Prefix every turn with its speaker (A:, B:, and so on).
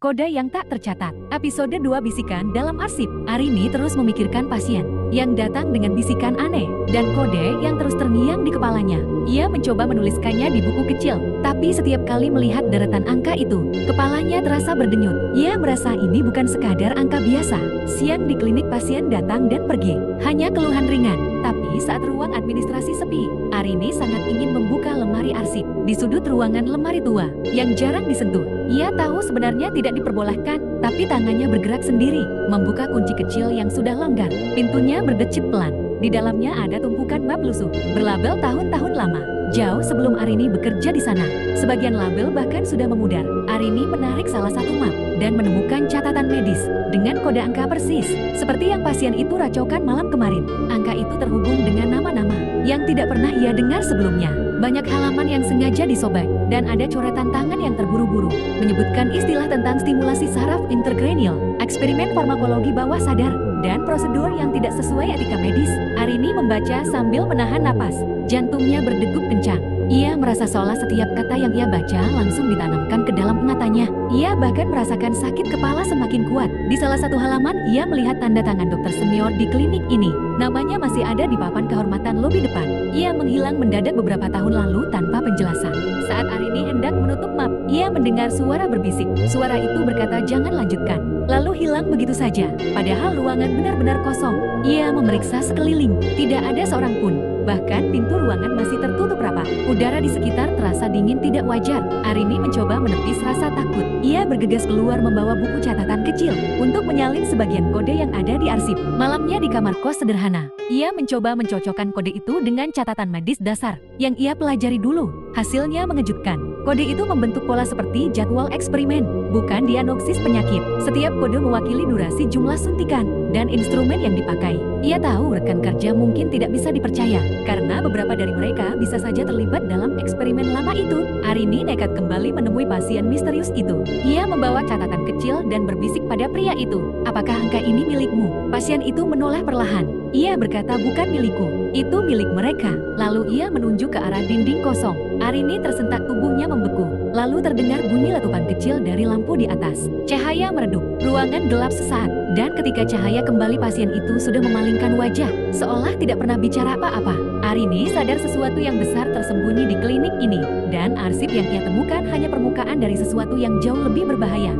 A: Kode yang tak tercatat. Episode 2 Bisikan dalam Arsip. Arini terus memikirkan pasien yang datang dengan bisikan aneh dan kode yang terus terngiang di kepalanya. Ia mencoba menuliskannya di buku kecil, tapi setiap kali melihat deretan angka itu, kepalanya terasa berdenyut. Ia merasa ini bukan sekadar angka biasa. Siang di klinik pasien datang dan pergi. Hanya keluhan ringan. Tapi saat ruang administrasi sepi, Arini sangat ingin membuka lemari arsip. Di sudut ruangan lemari tua, yang jarang disentuh. Ia tahu sebenarnya tidak diperbolehkan, tapi tangannya bergerak sendiri, membuka kunci kecil yang sudah longgar. Pintunya berdecit pelan. Di dalamnya ada tumpukan map lusuh, berlabel tahun-tahun lama. Jauh sebelum Arini bekerja di sana, sebagian label bahkan sudah memudar. Arini menarik salah satu map dan menemukan catatan medis dengan kode angka persis, seperti yang pasien itu racaukan malam kemarin. Angka itu terhubung dengan nama-nama yang tidak pernah ia dengar sebelumnya. Banyak halaman yang sengaja disobek, dan ada coretan tangan yang terburu-buru, menyebutkan istilah tentang stimulasi saraf intracranial, eksperimen farmakologi bawah sadar, dan prosedur yang tidak sesuai etika medis. Arini membaca sambil menahan napas, jantungnya berdegup kencang. Ia merasa seolah setiap kata yang ia baca langsung ditanamkan ke dalam ingatannya. Ia bahkan merasakan sakit kepala semakin kuat. Di salah satu halaman, ia melihat tanda tangan dokter senior di klinik ini. Namanya masih ada di papan kehormatan lobi depan. Ia menghilang mendadak beberapa tahun lalu tanpa penjelasan. Saat Arini hendak menutup map, ia mendengar suara berbisik. Suara itu berkata jangan lanjutkan, lalu hilang begitu saja. Padahal ruangan benar-benar kosong. Ia memeriksa sekeliling, tidak ada seorang pun. Bahkan pintu ruangan masih tertutup rapat. Udara di sekitar terasa dingin tidak wajar. Arini mencoba menepis rasa takut. Ia bergegas keluar membawa buku catatan kecil untuk menyalin sebagian kode yang ada di arsip. Malamnya di kamar kos sederhana, ia mencoba mencocokkan kode itu dengan catatan medis dasar yang ia pelajari dulu. Hasilnya mengejutkan. Kode itu membentuk pola seperti jadwal eksperimen, bukan diagnosis penyakit. Setiap kode mewakili durasi jumlah suntikan dan instrumen yang dipakai. Ia tahu rekan kerja mungkin tidak bisa dipercaya, karena beberapa dari mereka bisa saja terlibat dalam eksperimen lama itu. Arini nekat kembali menemui pasien misterius itu. Ia membawa catatan kecil dan berbisik pada pria itu. Apakah angka ini milikmu? Pasien itu menoleh perlahan. Ia berkata bukan milikku, itu milik mereka. Lalu ia menunjuk ke arah dinding kosong. Arini tersentak, tubuhnya membeku. Lalu terdengar bunyi letupan kecil dari lampu di atas. Cahaya meredup, ruangan gelap sesaat. Dan ketika cahaya kembali, pasien itu sudah memalingkan wajah, seolah tidak pernah bicara apa-apa. Arini sadar sesuatu yang besar tersembunyi di klinik ini. Dan arsip yang ia temukan hanya permukaan dari sesuatu yang jauh lebih berbahaya.